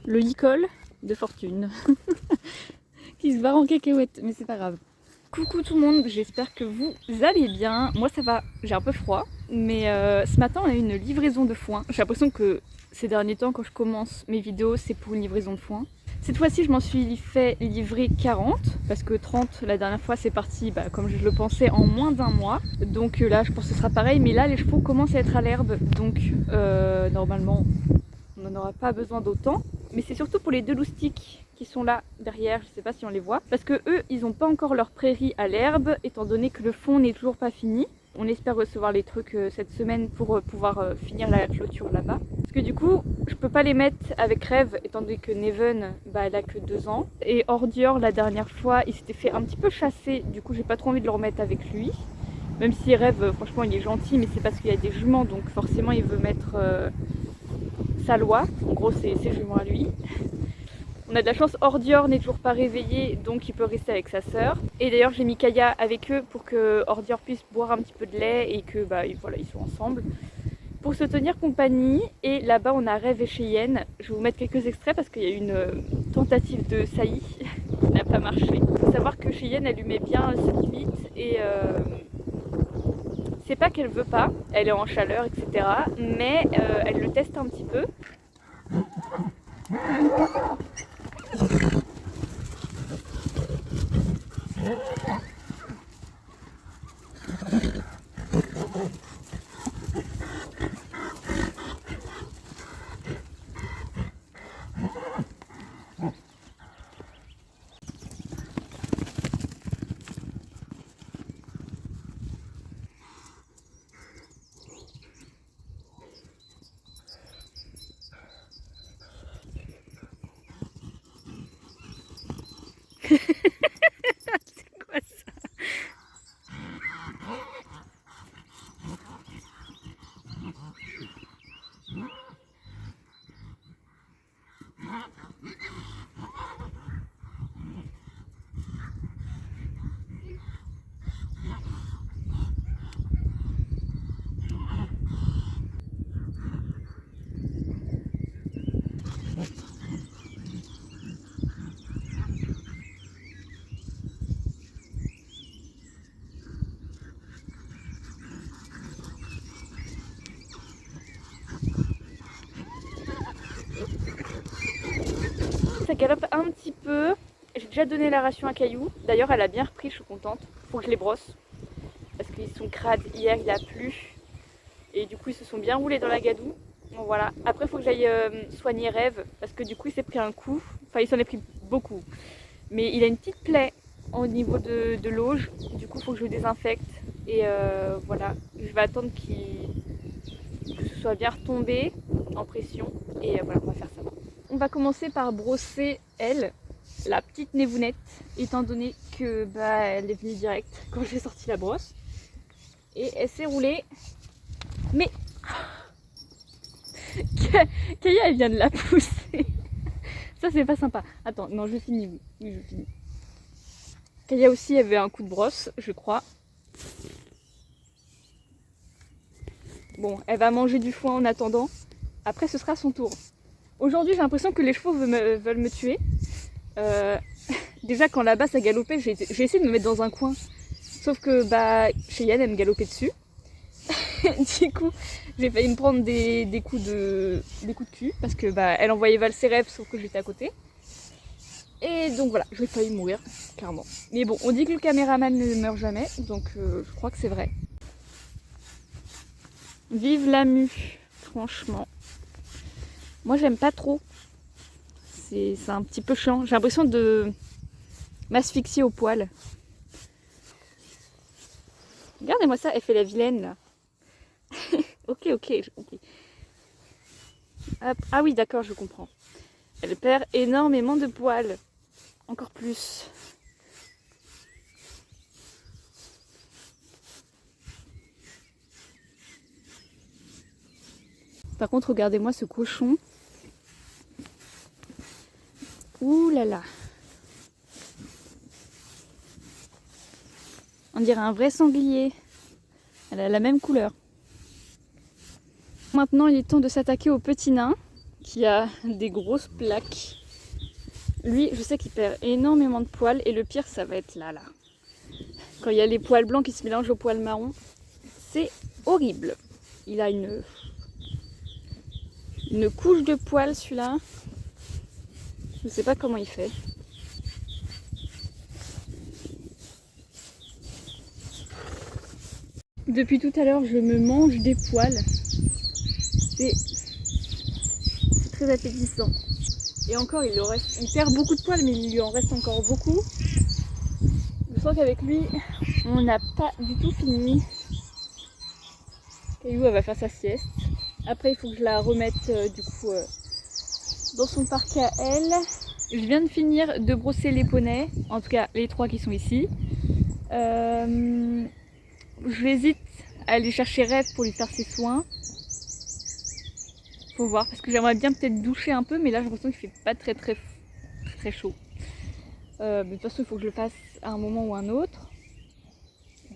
le licol de fortune qui se barre en cacahuète, mais c'est pas grave. Coucou tout le monde, j'espère que vous allez bien. Moi ça va, j'ai un peu froid, mais ce matin on a eu une livraison de foin. J'ai l'impression que ces derniers temps quand je commence mes vidéos c'est pour une livraison de foin. Cette fois-ci je m'en suis fait livrer 40, parce que 30 la dernière fois c'est parti comme je le pensais en moins d'un mois. Donc là je pense que ce sera pareil, mais là les chevaux commencent à être à l'herbe, donc normalement on n'en aura pas besoin d'autant. Mais c'est surtout pour les deux loustiques qui sont là derrière, je sais pas si on les voit, parce que eux ils n'ont pas encore leur prairie à l'herbe, étant donné que le fond n'est toujours pas fini. On espère recevoir les trucs cette semaine pour pouvoir finir la clôture là-bas. Parce que du coup, je peux pas les mettre avec Rêve, étant donné que Neven, elle a que 2 ans. Et Ordior, la dernière fois, il s'était fait un petit peu chasser, du coup j'ai pas trop envie de le remettre avec lui. Même si Rêve, franchement il est gentil, mais c'est parce qu'il y a des juments, donc forcément il veut mettre sa loi. En gros c'est ses juments à lui. On a de la chance, Ordior n'est toujours pas réveillé, donc il peut rester avec sa sœur. Et d'ailleurs j'ai mis Kaya avec eux pour que Ordior puisse boire un petit peu de lait et que voilà, ils soient ensemble pour se tenir compagnie. Et là-bas on a Rêve et Cheyenne. Je vais vous mettre quelques extraits parce qu'il y a eu une tentative de saillie qui n'a pas marché. Il faut savoir que Cheyenne elle lui met bien ses limites et c'est pas qu'elle veut pas, elle est en chaleur etc. Mais elle le teste un petit peu. C'est quoi ça? Ça galope un petit peu. J'ai déjà donné la ration à Caillou. D'ailleurs, elle a bien repris, je suis contente. Faut que je les brosse. Parce qu'ils sont crades. Hier, il a plu. Et du coup, ils se sont bien roulés dans la gadoue. Bon, voilà. Après, il faut que j'aille soigner Rêve. Parce que du coup, il s'est pris un coup. Enfin, il s'en est pris beaucoup. Mais il a une petite plaie au niveau de l'auge. Du coup, il faut que je le désinfecte. Et voilà. Je vais attendre que ce soit bien retombé en pression. Et voilà, on va faire ça. On va commencer par brosser elle, la petite Névounette, étant donné que elle est venue direct quand j'ai sorti la brosse. Et elle s'est roulée. Mais Kaya elle vient de la pousser. Ça c'est pas sympa. Attends, non je finis. Oui je finis. Kaya aussi avait un coup de brosse, je crois. Bon, elle va manger du foin en attendant. Après ce sera son tour. Aujourd'hui j'ai l'impression que les chevaux veulent me tuer. Déjà quand là-bas ça galopait, j'ai essayé de me mettre dans un coin. Sauf que Cheyenne elle me galopait dessus. Du coup j'ai failli me prendre des coups de cul. Parce que elle envoyait valser Rêve sauf que j'étais à côté. Et donc voilà, j'ai failli mourir, clairement. Mais bon, on dit que le caméraman ne meurt jamais, donc je crois que c'est vrai. Vive la mue, franchement. Moi j'aime pas trop. C'est un petit peu chiant. J'ai l'impression de m'asphyxier au poil. Regardez-moi ça, elle fait la vilaine là. Ok, j'ai compris. Hop. Ah oui, d'accord, je comprends. Elle perd énormément de poils. Encore plus. Par contre, regardez-moi ce cochon. Ouh là là. On dirait un vrai sanglier. Elle a la même couleur. Maintenant, il est temps de s'attaquer au petit nain. qui a des grosses plaques. Lui, je sais qu'il perd énormément de poils et le pire, ça va être là. Quand il y a les poils blancs qui se mélangent aux poils marrons, c'est horrible. Il a une couche de poils celui-là. Je sais pas comment il fait. Depuis tout à l'heure, je me mange des poils. C'est très appétissant. Et encore, il perd beaucoup de poils, mais il lui en reste encore beaucoup. Je sens qu'avec lui, on n'a pas du tout fini. Caillou, elle va faire sa sieste. Après, il faut que je la remette dans son parc à elle. Je viens de finir de brosser les poneys, en tout cas les 3 qui sont ici. J'hésite à aller chercher Rêve pour lui faire ses soins. Faut voir, parce que j'aimerais bien peut-être doucher un peu, mais là j'ai l'impression qu'il fait pas très chaud. Mais de toute façon, il faut que je le fasse à un moment ou un autre.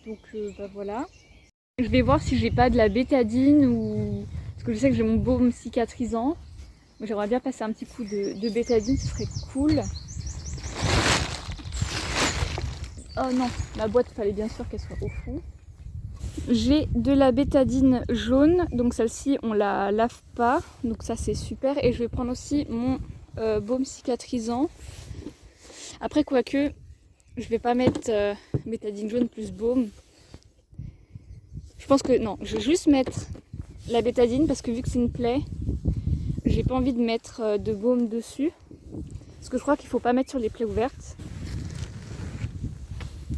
Donc voilà. Je vais voir si j'ai pas de la bétadine ou... Parce que je sais que j'ai mon baume cicatrisant. J'aimerais bien passer un petit coup de bétadine, ce serait cool. Oh non, la boîte, il fallait bien sûr qu'elle soit au fond. J'ai de la bétadine jaune, donc celle-ci on la lave pas, donc ça c'est super. Et je vais prendre aussi mon baume cicatrisant. Après quoique, je vais pas mettre bétadine jaune plus baume. Je pense que non, je vais juste mettre la bétadine parce que vu que c'est une plaie, j'ai pas envie de mettre de baume dessus. Parce que je crois qu'il faut pas mettre sur les plaies ouvertes.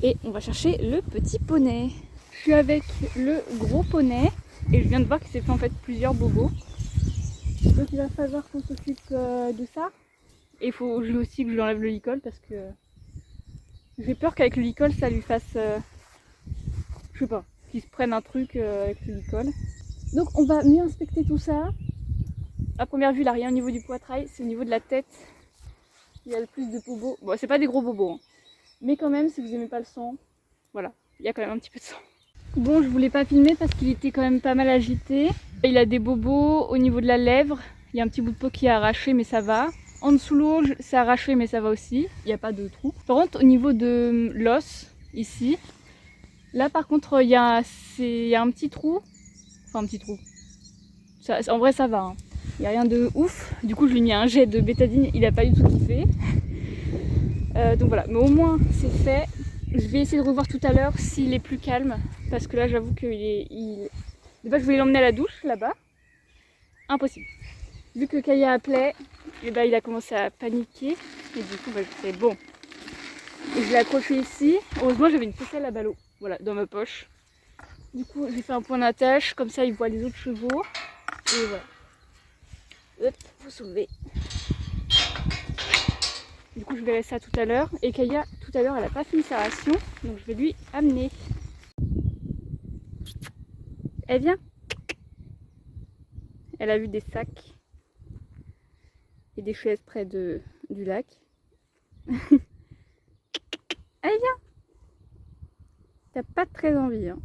Et on va chercher le petit poney. Je suis avec le gros poney et je viens de voir qu'il s'est fait en fait plusieurs bobos. Donc il va falloir qu'on s'occupe de ça. Et il faut aussi que je lui enlève le licol parce que j'ai peur qu'avec le licol ça lui fasse... je sais pas, qu'il se prenne un truc avec le licol. Donc on va mieux inspecter tout ça. À première vue, il n'a rien au niveau du poitrail, c'est au niveau de la tête. Il y a le plus de bobos. Bon, c'est pas des gros bobos, hein. Mais quand même, si vous aimez pas le sang, voilà, il y a quand même un petit peu de sang. Bon, je voulais pas filmer parce qu'il était quand même pas mal agité. Il a des bobos au niveau de la lèvre. Il y a un petit bout de peau qui est arraché, mais ça va. En dessous l'auge, c'est arraché, mais ça va aussi. Il n'y a pas de trou. Par contre, au niveau de l'os, ici, là par contre, il y a un petit trou. Enfin, un petit trou. Ça, en vrai, ça va, hein. Il n'y a rien de ouf. Du coup, je lui ai mis un jet de bétadine. Il n'a pas du tout kiffé. Donc voilà. Mais au moins, c'est fait. Je vais essayer de revoir tout à l'heure s'il est plus calme. Parce que là, j'avoue qu'il est... De base, je voulais l'emmener à la douche, là-bas. Impossible. Vu que Kaya appelait, et ben, il a commencé à paniquer. Et du coup, je fais bon. Et je l'ai accroché ici. Heureusement, j'avais une ficelle à ballot. Voilà, dans ma poche. Du coup, j'ai fait un point d'attache. Comme ça, il voit les autres chevaux. Et voilà. Hop, faut soulever. Du coup, je verrai ça tout à l'heure. Et Kaya, tout à l'heure, elle n'a pas fini sa ration. Donc, je vais lui amener. Elle vient. Elle a vu des sacs et des chaises près du lac. Elle vient. T'as pas très envie, hein.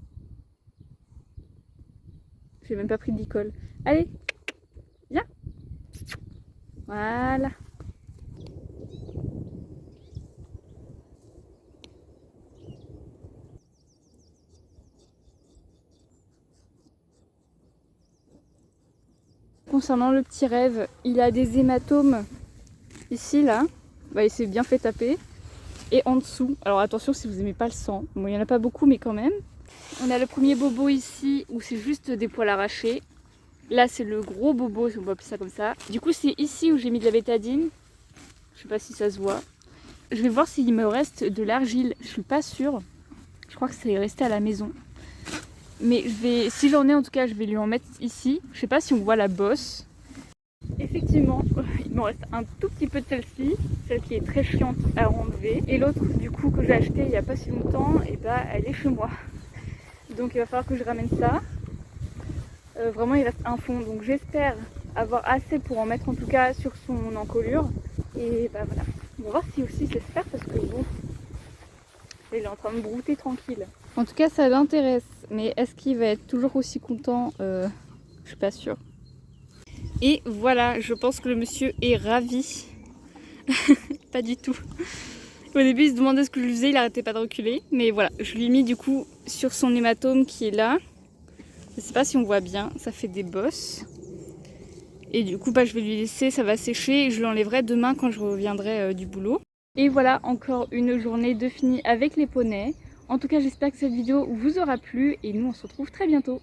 J'ai même pas pris de licol. Allez, viens. Voilà. Concernant le petit Rêve, il a des hématomes ici, là. Bah, il s'est bien fait taper. Et en dessous, alors attention si vous aimez pas le sang. Bon, il n'y en a pas beaucoup, mais quand même. On a le premier bobo ici, où c'est juste des poils arrachés. Là, c'est le gros bobo, si on peut appeler ça comme ça. Du coup, c'est ici où j'ai mis de la bétadine. Je sais pas si ça se voit. Je vais voir s'il me reste de l'argile. Je suis pas sûre. Je crois que c'est resté à la maison. Mais si j'en ai en tout cas, je vais lui en mettre ici. Je sais pas si on voit la bosse. Effectivement, il me reste un tout petit peu de celle-ci, celle qui est très chiante à enlever. Et l'autre, du coup, que j'ai acheté il n'y a pas si longtemps, et bah elle est chez moi. Donc il va falloir que je ramène ça. Vraiment, il reste un fond, donc j'espère avoir assez pour en mettre en tout cas sur son encolure. Et bah voilà. On va voir si aussi c'est se faire parce que bon, il est en train de brouter tranquille. En tout cas, ça l'intéresse. Mais est-ce qu'il va être toujours aussi content? Je suis pas sûre. Et voilà, je pense que le monsieur est ravi. Pas du tout. Au début il se demandait ce que je lui faisais, il arrêtait pas de reculer. Mais voilà, je lui ai mis du coup sur son hématome qui est là. Je sais pas si on voit bien, ça fait des bosses. Et du coup je vais lui laisser, ça va sécher et je l'enlèverai demain quand je reviendrai du boulot. Et voilà, encore une journée de fini avec les poneys. En tout cas j'espère que cette vidéo vous aura plu et nous on se retrouve très bientôt.